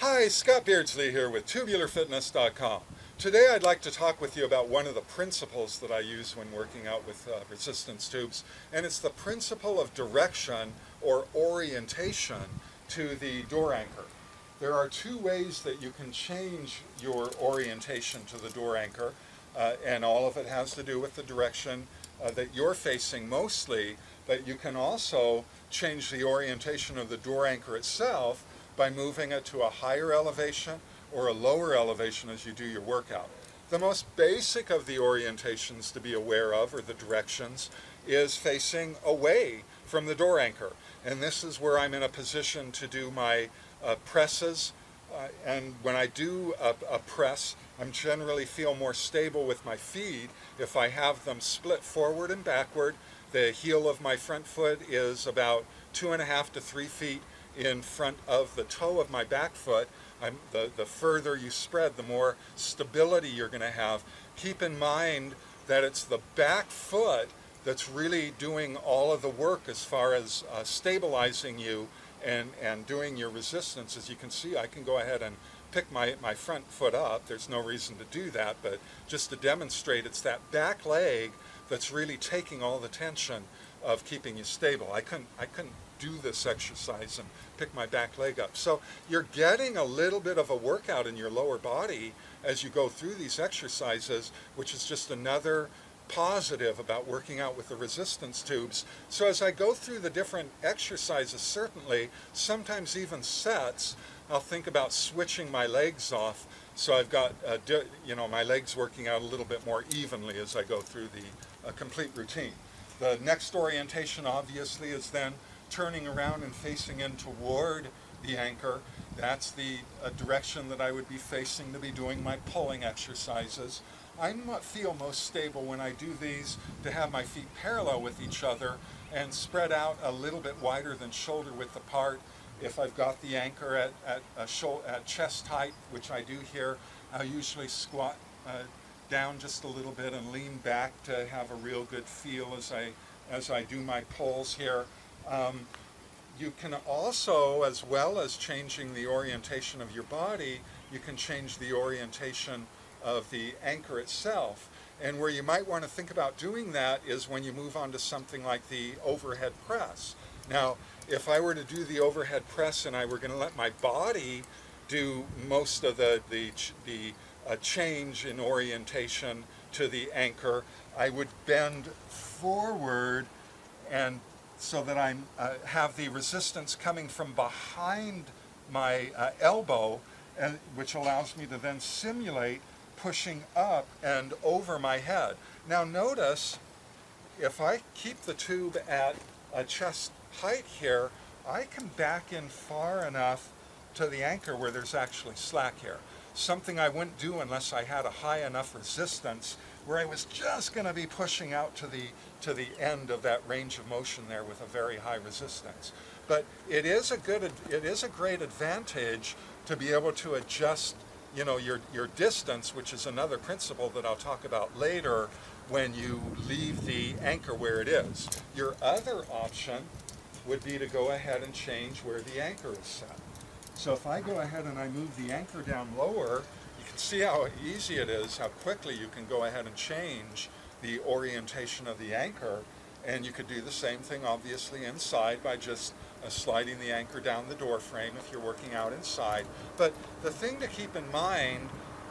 Hi, Scott Beardsley here with TubularFitness.com. Today I'd like to talk with you about one of the principles that I use when working out with resistance tubes, and it's the principle of direction or orientation to the door anchor. There are two ways that you can change your orientation to the door anchor, and all of it has to do with the direction that you're facing mostly, but you can also change the orientation of the door anchor itself by moving it to a higher elevation or a lower elevation as you do your workout. The most basic of the orientations to be aware of, or the directions, is facing away from the door anchor. And this is where I'm in a position to do my presses. And when I do a press, I generally feel more stable with my feet if I have them split forward and backward. The heel of my front foot is about 2.5 to 3 feet in front of the toe of my back foot. The further you spread, the more stability you're going to have. Keep in mind that it's the back foot that's really doing all of the work as far as stabilizing you and doing your resistance. As you can see, I can go ahead and pick my front foot up. There's no reason to do that, but just to demonstrate, it's that back leg that's really taking all the tension of keeping you stable. I couldn't do this exercise and pick my back leg up. So you're getting a little bit of a workout in your lower body as you go through these exercises, which is just another positive about working out with the resistance tubes. So as I go through the different exercises, certainly, sometimes even sets, I'll think about switching my legs off, so I've got my legs working out a little bit more evenly as I go through the complete routine. The next orientation obviously is then turning around and facing in toward the anchor. That's the direction that I would be facing to be doing my pulling exercises. I feel most stable when I do these to have my feet parallel with each other and spread out a little bit wider than shoulder width apart. If I've got the anchor at chest height, which I do here, I'll usually squat down just a little bit and lean back to have a real good feel as I do my pulls here. You can also, as well as changing the orientation of your body, you can change the orientation of the anchor itself. And where you might want to think about doing that is when you move on to something like the overhead press. Now, if I were to do the overhead press and I were going to let my body do most of the change in orientation to the anchor, I would bend forward and so that I have the resistance coming from behind my elbow, which allows me to then simulate pushing up and over my head. Now notice, if I keep the tube at a chest height here, I can back in far enough to the anchor where there's actually slack here. Something I wouldn't do unless I had a high enough resistance where I was just going to be pushing out to the end of that range of motion there with a very high resistance. But it is a great advantage to be able to adjust, your distance, which is another principle that I'll talk about later when you leave the anchor where it is. Your other option would be to go ahead and change where the anchor is set. So if I go ahead and I move the anchor down lower, you can see how easy it is, how quickly you can go ahead and change the orientation of the anchor. And you could do the same thing obviously inside by just sliding the anchor down the door frame if you're working out inside. But the thing to keep in mind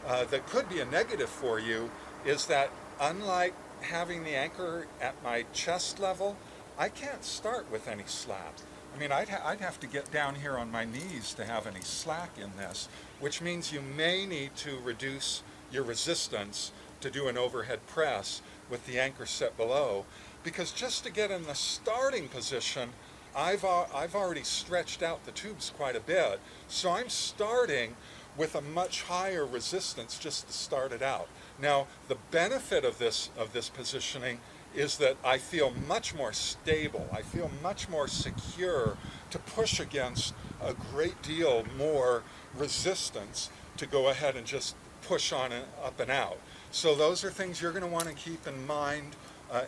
that could be a negative for you is that unlike having the anchor at my chest level, I can't start with any slack. I mean, I'd have to get down here on my knees to have any slack in this, which means you may need to reduce your resistance to do an overhead press with the anchor set below, because just to get in the starting position, I've already stretched out the tubes quite a bit, so I'm starting with a much higher resistance just to start it out. Now, the benefit of this positioning is that I feel much more stable. I feel much more secure to push against a great deal more resistance to go ahead and just push on and up and out. So those are things you're going to want to keep in mind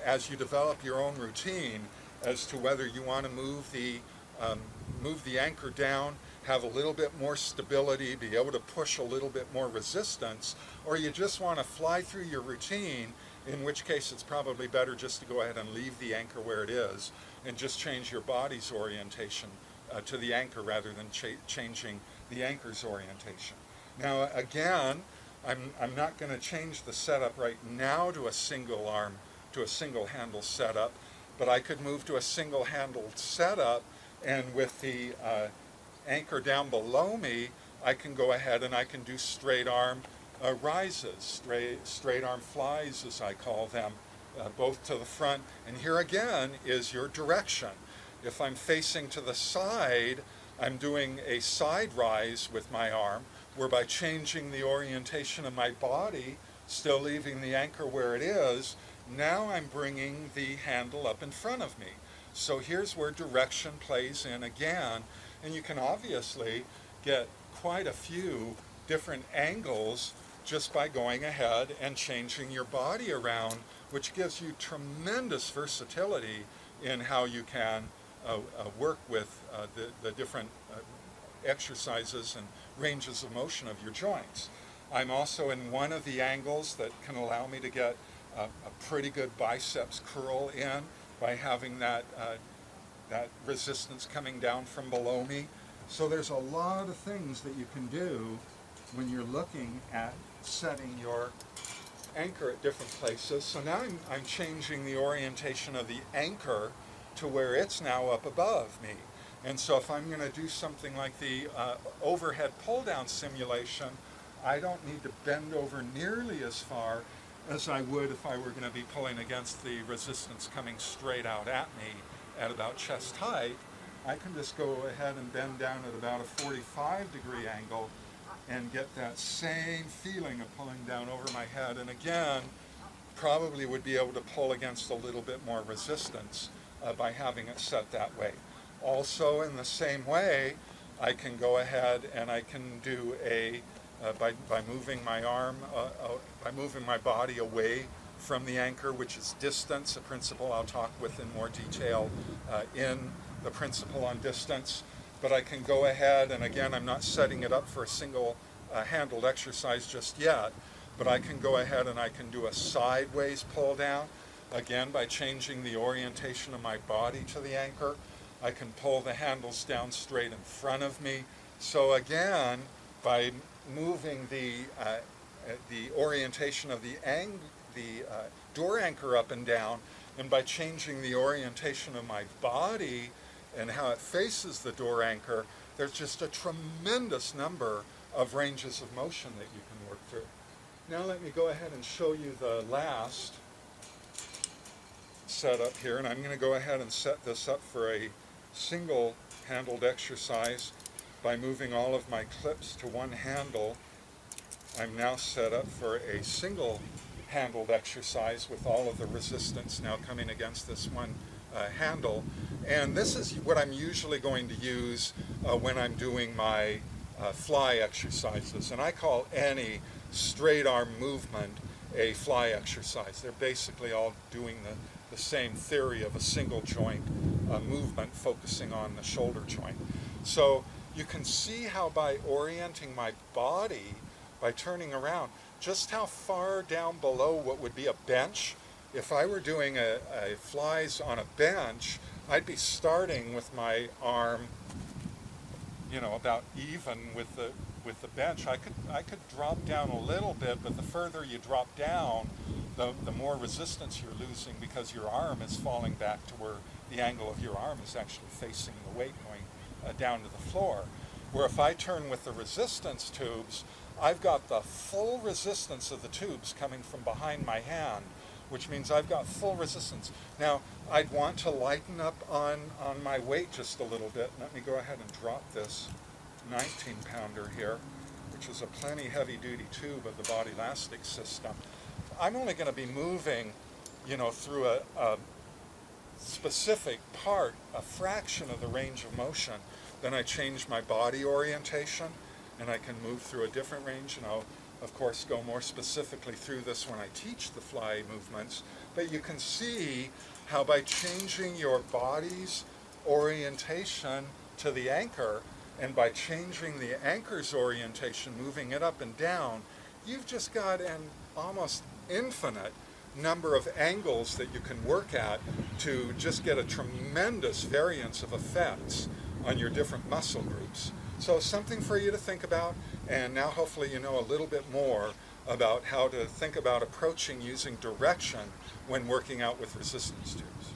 as you develop your own routine as to whether you want to move the anchor down have a little bit more stability, be able to push a little bit more resistance, or you just want to fly through your routine, in which case it's probably better just to go ahead and leave the anchor where it is and just change your body's orientation to the anchor rather than changing the anchor's orientation. Now again, I'm not going to change the setup right now to a single arm, to a single handle setup, but I could move to a single handled setup, and with the anchor down below me, I can go ahead and I can do straight arm rises, straight arm flies as I call them, both to the front. And here again is your direction. If I'm facing to the side, I'm doing a side rise with my arm, whereby changing the orientation of my body, still leaving the anchor where it is, now I'm bringing the handle up in front of me. So here's where direction plays in again, and you can obviously get quite a few different angles just by going ahead and changing your body around, which gives you tremendous versatility in how you can work with the different exercises and ranges of motion of your joints. I'm also in one of the angles that can allow me to get a pretty good biceps curl in by having that resistance coming down from below me. So there's a lot of things that you can do when you're looking at setting your anchor at different places. So now I'm changing the orientation of the anchor to where it's now up above me. And so if I'm going to do something like the overhead pull-down simulation, I don't need to bend over nearly as far as I would if I were going to be pulling against the resistance coming straight out at me at about chest height. I can just go ahead and bend down at about a 45-degree angle and get that same feeling of pulling down over my head. And again, probably would be able to pull against a little bit more resistance by having it set that way. Also, in the same way, I can go ahead and I can do by moving my arm, by moving my body away from the anchor, which is distance, a principle I'll talk with in more detail in the principle on distance. But I can go ahead, and again, I'm not setting it up for a single handled exercise just yet, but I can go ahead and I can do a sideways pull down, again by changing the orientation of my body to the anchor. I can pull the handles down straight in front of me. So again, by moving the orientation of the door anchor up and down, and by changing the orientation of my body and how it faces the door anchor, there's just a tremendous number of ranges of motion that you can work through. Now let me go ahead and show you the last setup here, and I'm going to go ahead and set this up for a single handled exercise by moving all of my clips to one handle. I'm now set up for a single handled exercise with all of the resistance now coming against this one handle. And this is what I'm usually going to use when I'm doing my fly exercises. And I call any straight arm movement a fly exercise. They're basically all doing the same theory of a single joint movement focusing on the shoulder joint. So you can see how by orienting my body, by turning around, just how far down below what would be a bench. If I were doing a flies on a bench, I'd be starting with my arm, you know, about even with the bench. I could drop down a little bit, but the further you drop down, the more resistance you're losing, because your arm is falling back to where the angle of your arm is actually facing the weight going down to the floor. Where if I turn with the resistance tubes, I've got the full resistance of the tubes coming from behind my hand, which means I've got full resistance. Now, I'd want to lighten up on my weight just a little bit. Let me go ahead and drop this 19-pounder here, which is a plenty heavy-duty tube of the Bodylastics system. I'm only going to be moving, you know, through a specific part, a fraction of the range of motion. Then I change my body orientation, and I can move through a different range, and I'll, of course, go more specifically through this when I teach the fly movements. But you can see how by changing your body's orientation to the anchor, And by changing the anchor's orientation, moving it up and down, you've just got an almost infinite number of angles that you can work at to just get a tremendous variance of effects on your different muscle groups. So something for you to think about, and now hopefully you know a little bit more about how to think about approaching using direction when working out with resistance tubes.